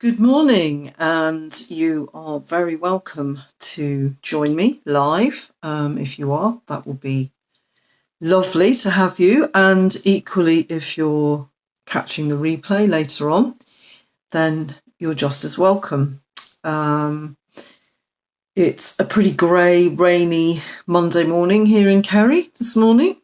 Good morning, and you are very welcome to join me live. If you are, that will be lovely to have you. And equally, if you're catching the replay later on, then you're just as welcome. It's a pretty grey, rainy Monday morning here in Kerry this morning.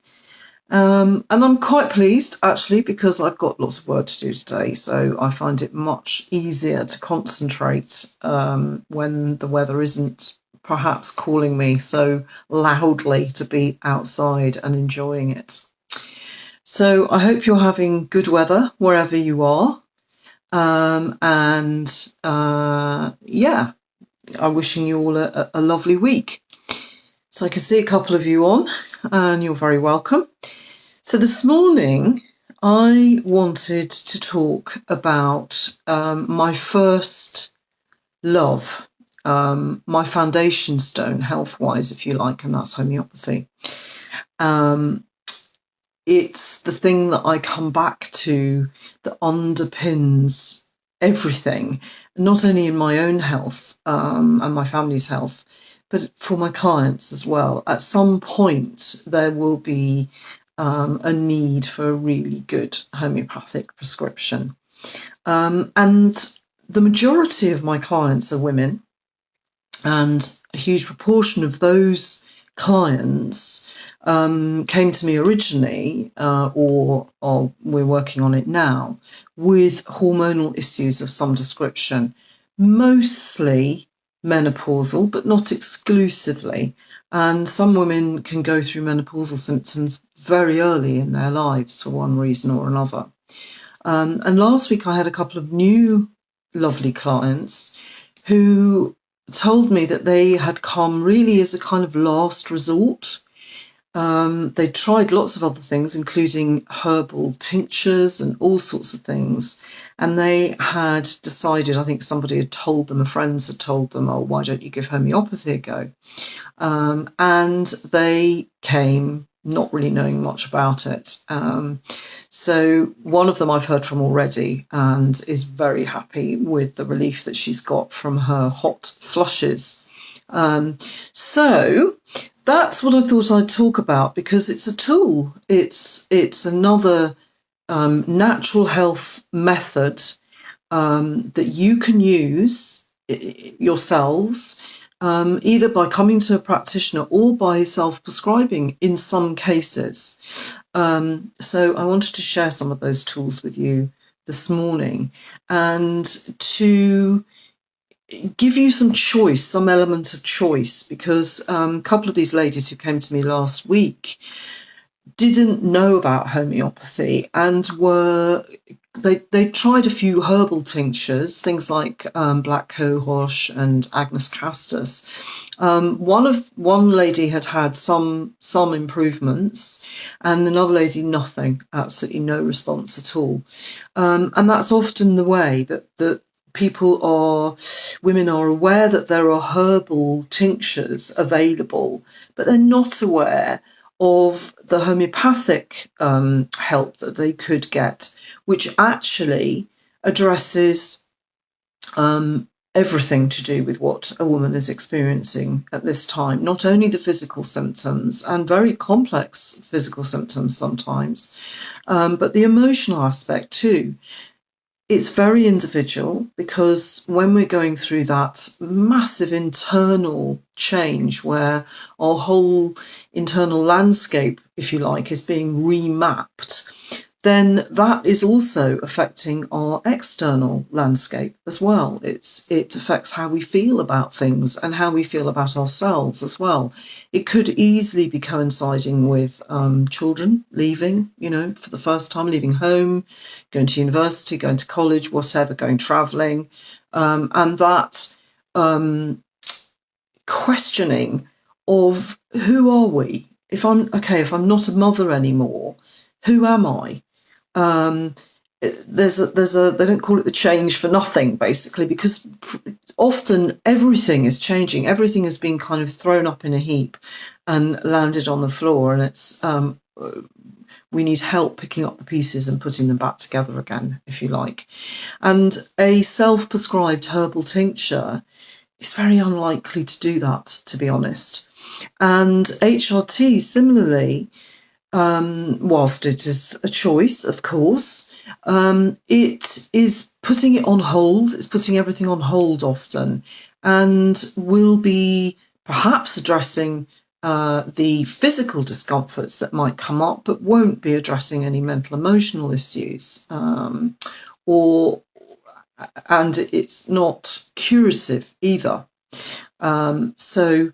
And I'm quite pleased, actually, because I've got lots of work to do today. So I find it much easier to concentrate when the weather isn't perhaps calling me so loudly to be outside and enjoying it. So I hope you're having good weather wherever you are. I'm wishing you all a lovely week. So I can see a couple of you on, and you're very welcome. So this morning, I wanted to talk about my first love, my foundation stone, health-wise, if you like, and that's homeopathy. It's the thing that I come back to that underpins everything, not only in my own health and my family's health, but for my clients as well. At some point, there will be a need for a really good homeopathic prescription. And the majority of my clients are women, and a huge proportion of those clients came to me originally, or we're working on it now, with hormonal issues of some description, mostly menopausal, but not exclusively. And some women can go through menopausal symptoms very early in their lives for one reason or another. And last week I had a couple of new lovely clients who told me that they had come really as a kind of last resort. They tried lots of other things, including herbal tinctures and all sorts of things. And they had decided, I think somebody had told them, friends had told them, oh, why don't you give homeopathy a go? And they came not really knowing much about it. So one of them I've heard from already and is very happy with the relief that she's got from her hot flushes. So that's what I thought I'd talk about, because it's a tool. It's another natural health method that you can use yourselves, either by coming to a practitioner or by self-prescribing in some cases. So I wanted to share some of those tools with you this morning, and to give you some choice, some element of choice, because a couple of these ladies who came to me last week didn't know about homeopathy and they tried a few herbal tinctures, things like black cohosh and Agnus castus. One lady had some improvements, and another lady nothing, absolutely no response at all. And that's often the way that women are aware that there are herbal tinctures available, but they're not aware of the homeopathic help that they could get, which actually addresses everything to do with what a woman is experiencing at this time, not only the physical symptoms, and very complex physical symptoms sometimes, but the emotional aspect too. It's very individual, because when we're going through that massive internal change where our whole internal landscape, if you like, is being remapped, then that is also affecting our external landscape as well. It affects how we feel about things and how we feel about ourselves as well. It could easily be coinciding with children leaving, for the first time, leaving home, going to university, going to college, whatever, going travelling, and that questioning of who are we? If I'm not a mother anymore, who am I? There's a they don't call it the change for nothing, basically, because often everything is changing. Everything has been kind of thrown up in a heap and landed on the floor, and it's We need help picking up the pieces and putting them back together again, if you like. And a self-prescribed herbal tincture is very unlikely to do that, to be honest. And HRT, similarly, whilst it is a choice, of course, it is putting it on hold. It's putting everything on hold often, and will be perhaps addressing the physical discomforts that might come up, but won't be addressing any mental emotional issues, or and it's not curative either. So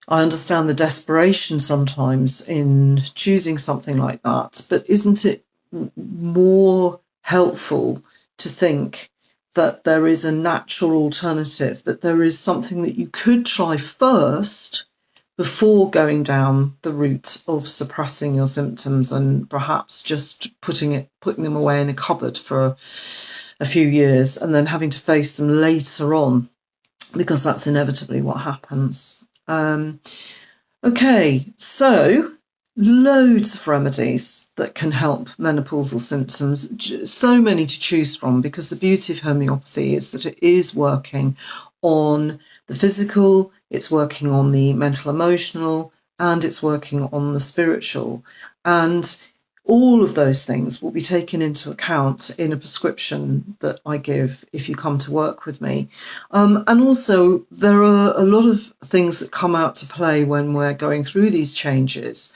I understand the desperation sometimes in choosing something like that, but isn't it more helpful to think that there is a natural alternative, that there is something that you could try first before going down the route of suppressing your symptoms and perhaps just putting them away in a cupboard for a few years and then having to face them later on, because that's inevitably what happens. Okay, so loads of remedies that can help menopausal symptoms, so many to choose from, because the beauty of homeopathy is that it is working on the physical, it's working on the mental emotional, and it's working on the spiritual. And all of those things will be taken into account in a prescription that I give if you come to work with me. And also, there are a lot of things that come out to play when we're going through these changes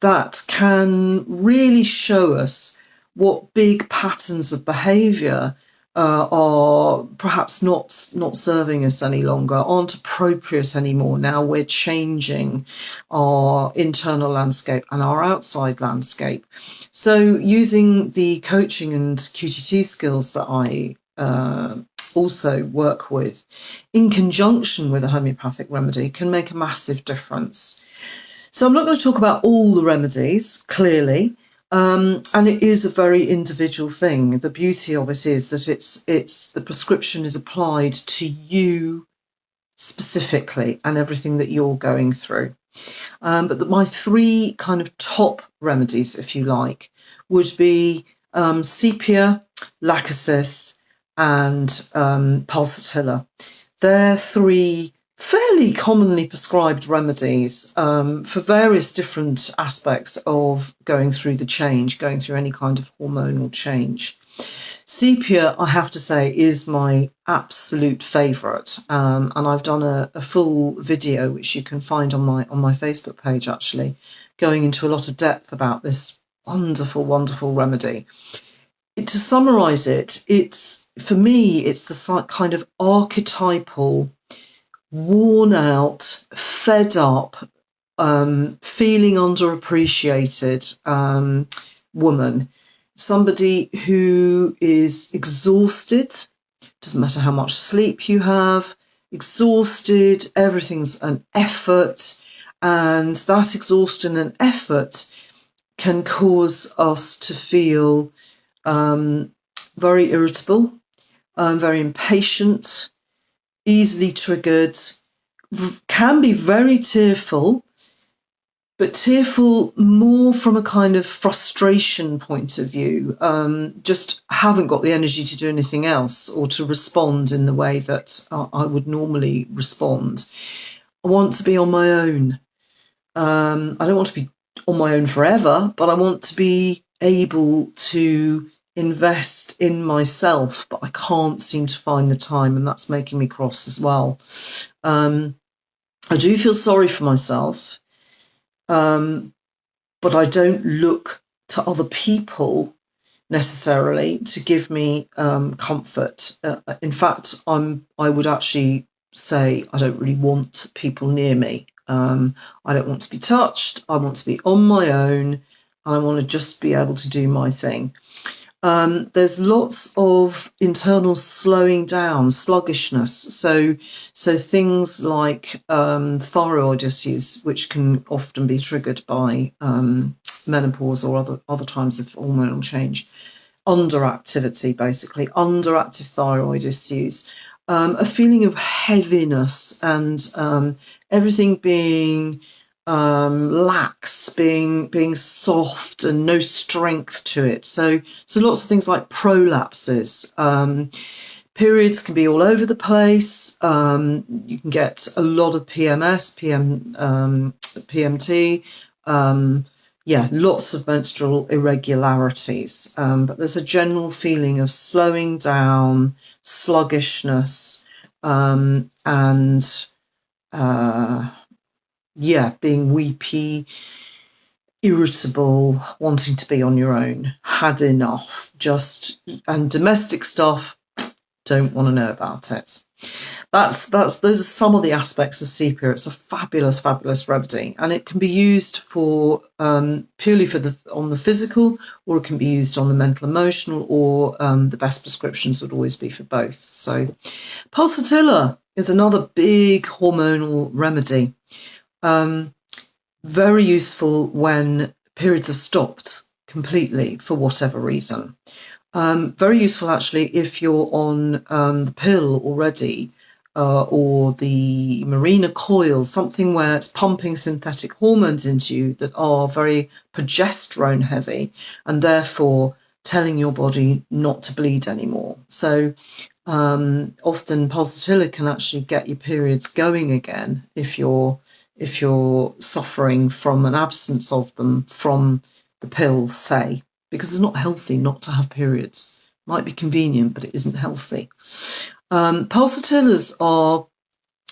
that can really show us what big patterns of behaviour are perhaps not serving us any longer, aren't appropriate anymore. Now we're changing our internal landscape and our outside landscape. So using the coaching and QTT skills that I also work with in conjunction with a homeopathic remedy can make a massive difference. So I'm not going to talk about all the remedies, clearly, and it is a very individual thing. The beauty of it is that it's the prescription is applied to you specifically and everything that you're going through. But my three kind of top remedies, if you like, would be sepia, lachesis, and pulsatilla. They're three fairly commonly prescribed remedies for various different aspects of going through the change, going through any kind of hormonal change. Sepia, I have to say, is my absolute favourite, and I've done a full video which you can find on my Facebook page, actually, going into a lot of depth about this wonderful, wonderful remedy. To summarise it, for me, it's the kind of archetypal, worn out, fed up, feeling underappreciated woman. Somebody who is exhausted, doesn't matter how much sleep you have, exhausted, everything's an effort, and that exhaustion and effort can cause us to feel very irritable, very impatient, easily triggered, can be very tearful, but tearful more from a kind of frustration point of view, just haven't got the energy to do anything else or to respond in the way that I would normally respond. I want to be on my own. I don't want to be on my own forever, but I want to be able to invest in myself, but I can't seem to find the time, and that's making me cross as well. I do feel sorry for myself, but I don't look to other people necessarily to give me comfort. In fact, I would actually say I don't really want people near me. I don't want to be touched. I want to be on my own, and I want to just be able to do my thing. There's lots of internal slowing down, sluggishness. So things like thyroid issues, which can often be triggered by menopause or other times of hormonal change. Underactivity, basically, underactive thyroid issues. A feeling of heaviness and everything being lax, being soft and no strength to it. So lots of things like prolapses. Periods can be all over the place. You can get a lot of PMS, PMT. Lots of menstrual irregularities. But there's a general feeling of slowing down, sluggishness, and being weepy, irritable, wanting to be on your own, had enough, and domestic stuff, don't want to know about it. Those are some of the aspects of sepia. It's a fabulous remedy, and it can be used for purely on the physical, or it can be used on the mental, emotional, or the best prescriptions would always be for both. So pulsatilla is another big hormonal remedy. Very useful when periods have stopped completely for whatever reason. Very useful actually if you're on the pill already, or the Mirena coil, something where it's pumping synthetic hormones into you that are very progesterone heavy, and therefore telling your body not to bleed anymore. So often pulsatilla can actually get your periods going again if you're suffering from an absence of them from the pill, say, because it's not healthy not to have periods. Might be convenient, but it isn't healthy. Pulsatillas are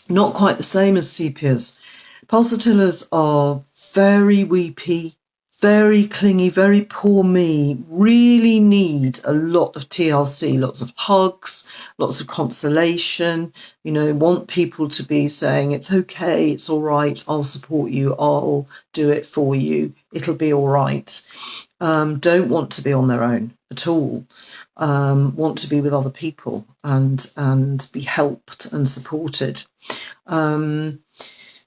not quite the same as sepias. Pulsatillas are very weepy, very clingy, very poor me, really need a lot of TLC, lots of hugs, lots of consolation, want people to be saying, it's okay, it's all right, I'll support you, I'll do it for you, it'll be all right. Don't want to be on their own at all, want to be with other people and be helped and supported.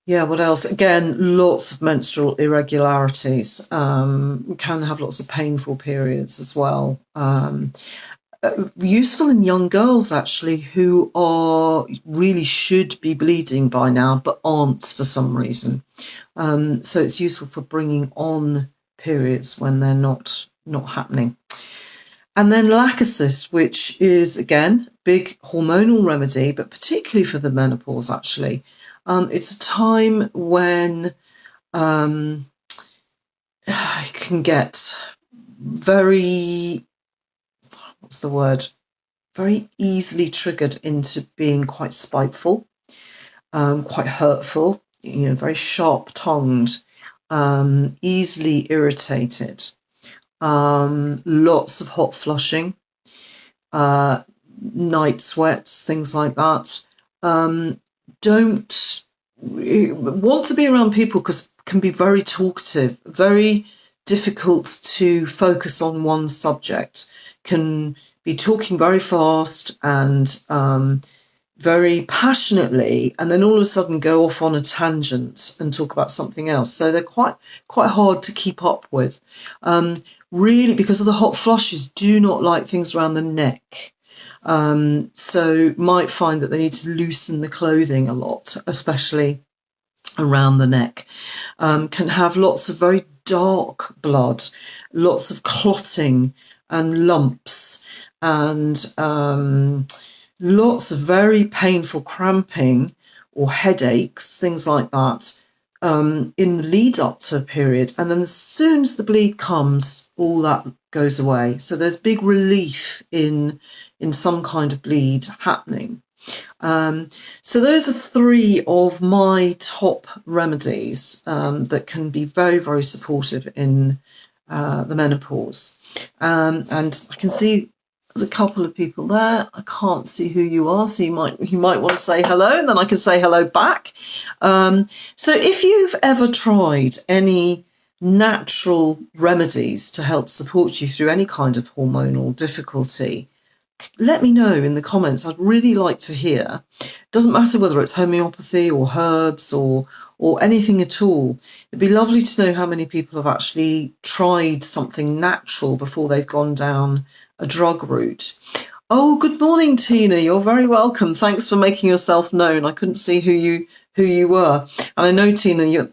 What else? Again, lots of menstrual irregularities. Can have lots of painful periods as well. Useful in young girls, actually, who really should be bleeding by now, but aren't for some reason. So it's useful for bringing on periods when they're not happening. And then lachesis, which is, again, big hormonal remedy, but particularly for the menopause, actually. It's a time when I can get very easily triggered into being quite spiteful, quite hurtful, very sharp-tongued, easily irritated, lots of hot flushing, night sweats, things like that. Don't want to be around people because can be very talkative, very difficult to focus on one subject, can be talking very fast and very passionately, and then all of a sudden go off on a tangent and talk about something else. So they're quite hard to keep up with. Really, because of the hot flushes, do not like things around the neck. So might find that they need to loosen the clothing a lot, especially around the neck. Can have lots of very dark blood, lots of clotting and lumps, and lots of very painful cramping or headaches, things like that, in the lead up to a period. And then as soon as the bleed comes, all that goes away. So there's big relief in some kind of bleed happening. So those are three of my top remedies that can be very, very supportive in the menopause. And I can see there's a couple of people there. I can't see who you are, so you might want to say hello, and then I can say hello back. So if you've ever tried any natural remedies to help support you through any kind of hormonal difficulty, let me know in the comments. I'd really like to hear. Doesn't matter whether it's homeopathy or herbs or anything at all. It'd be lovely to know how many people have actually tried something natural before they've gone down a drug route. Oh, good morning, Tina. You're very welcome. Thanks for making yourself known. I couldn't see who you were, and I know, Tina, you're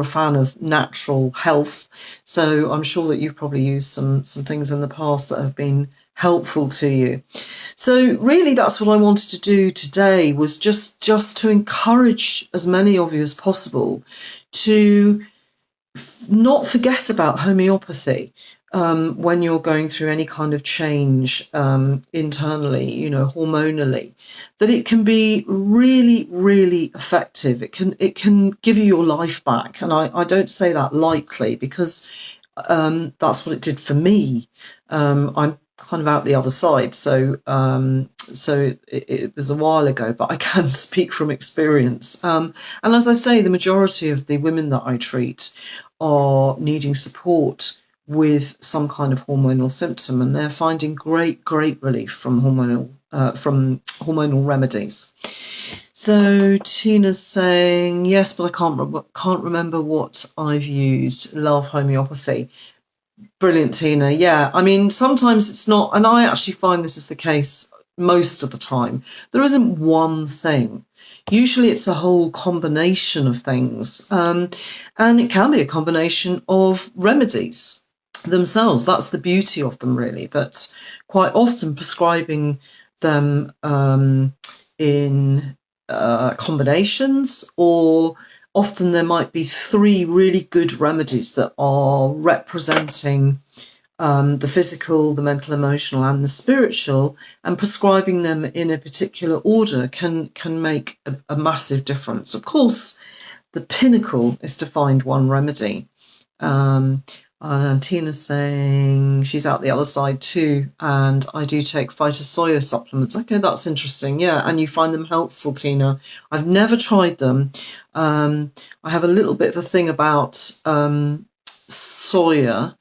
a fan of natural health. So I'm sure that you've probably used some things in the past that have been helpful to you. So really, that's what I wanted to do today, was just to encourage as many of you as possible to not forget about homeopathy when you're going through any kind of change internally, hormonally, that it can be really, really effective. It can give you your life back. And I don't say that lightly, because that's what it did for me. I'm kind of out the other side, so it was a while ago, but I can speak from experience. And as I say, the majority of the women that I treat are needing support with some kind of hormonal symptom, and they're finding great relief from hormonal remedies. So Tina's saying, yes, but I can't remember what I've used. Love homeopathy. Brilliant, Tina. Yeah, I mean, sometimes it's not, and I actually find this is the case most of the time. There isn't one thing. Usually it's a whole combination of things, and it can be a combination of remedies themselves. That's the beauty of them, really, that quite often prescribing them in combinations, or often there might be 3 really good remedies that are representing the physical, the mental, emotional, and the spiritual, and prescribing them in a particular order can make a massive difference. Of course, the pinnacle is to find one remedy. And Tina's saying she's out the other side too, and I do take phytosoya supplements. Okay, that's interesting. Yeah, and you find them helpful, Tina. I've never tried them. I have a little bit of a thing about soya.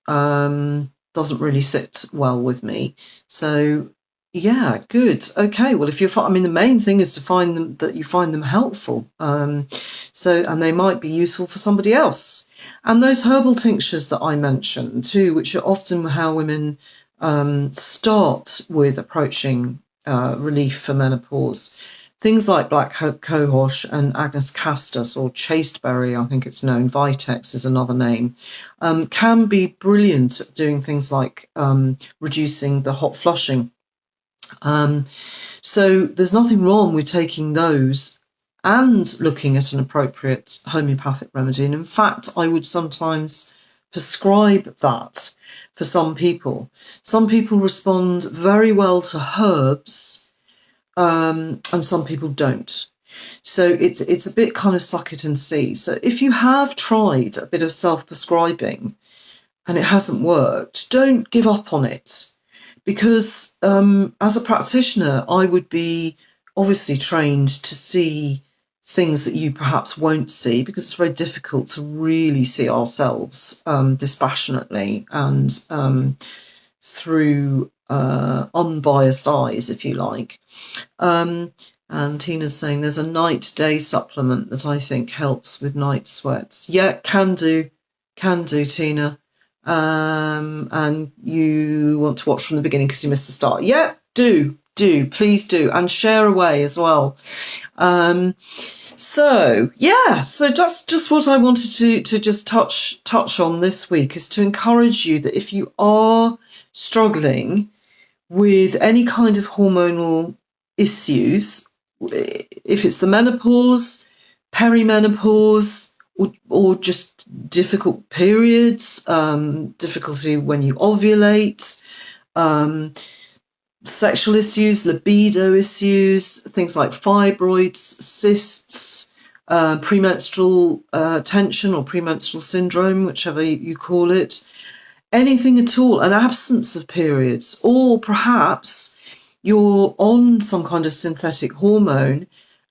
Doesn't really sit well with me. So yeah, good. Okay, well, if I mean, the main thing is to find them, that you find them helpful. And they might be useful for somebody else. And those herbal tinctures that I mentioned too, which are often how women start with approaching relief for menopause. Things like black cohosh and Agnus castus, or chasteberry, I think it's known, Vitex is another name, can be brilliant at doing things like reducing the hot flushing. So there's nothing wrong with taking those and looking at an appropriate homeopathic remedy. And in fact, I would sometimes prescribe that for some people. Some people respond very well to herbs, and some people don't. So it's a bit kind of suck it and see. So if you have tried a bit of self-prescribing and it hasn't worked, don't give up on it. Because as a practitioner, I would be obviously trained to see things that you perhaps won't see, because it's very difficult to really see ourselves dispassionately and through unbiased eyes, if you like. And Tina's saying there's a night-day supplement that I think helps with night sweats. Yeah, can do, Tina. And you want to watch from the beginning because you missed the start. Yeah, please do, and share away as well. So that's just what I wanted to just touch on this week, is to encourage you that if you are struggling with any kind of hormonal issues, if it's the menopause, perimenopause, or just difficult periods, difficulty when you ovulate, sexual issues, libido issues, things like fibroids, cysts, premenstrual tension or premenstrual syndrome, whichever you call it, anything at all, an absence of periods, or perhaps you're on some kind of synthetic hormone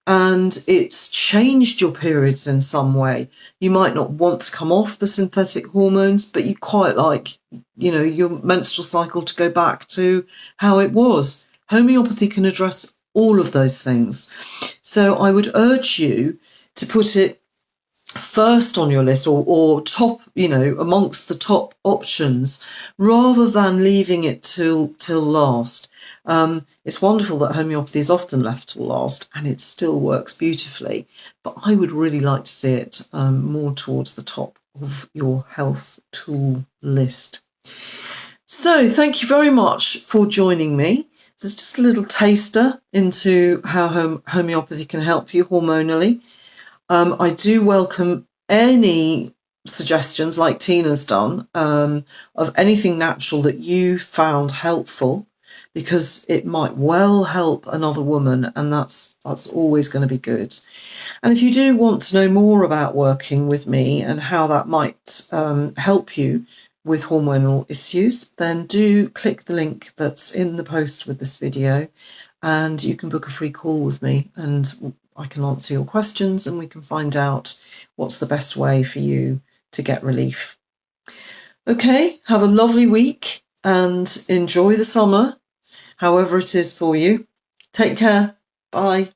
and it's changed your periods in some way. You might not want to come off the synthetic hormones, but you quite like, your menstrual cycle to go back to how it was. Homeopathy can address all of those things. So I would urge you to put it first on your list, or top, amongst the top options, rather than leaving it till last. It's wonderful that homeopathy is often left till last and it still works beautifully, but I would really like to see it more towards the top of your health tool list. So thank you very much for joining me. This is just a little taster into how homeopathy can help you hormonally. I do welcome any suggestions, like Tina's done, of anything natural that you found helpful, because it might well help another woman, and that's always going to be good. And if you do want to know more about working with me and how that might help you with hormonal issues, then do click the link that's in the post with this video, and you can book a free call with me, and I can answer your questions and we can find out what's the best way for you to get relief. Okay, have a lovely week and enjoy the summer, however it is for you. Take care. Bye.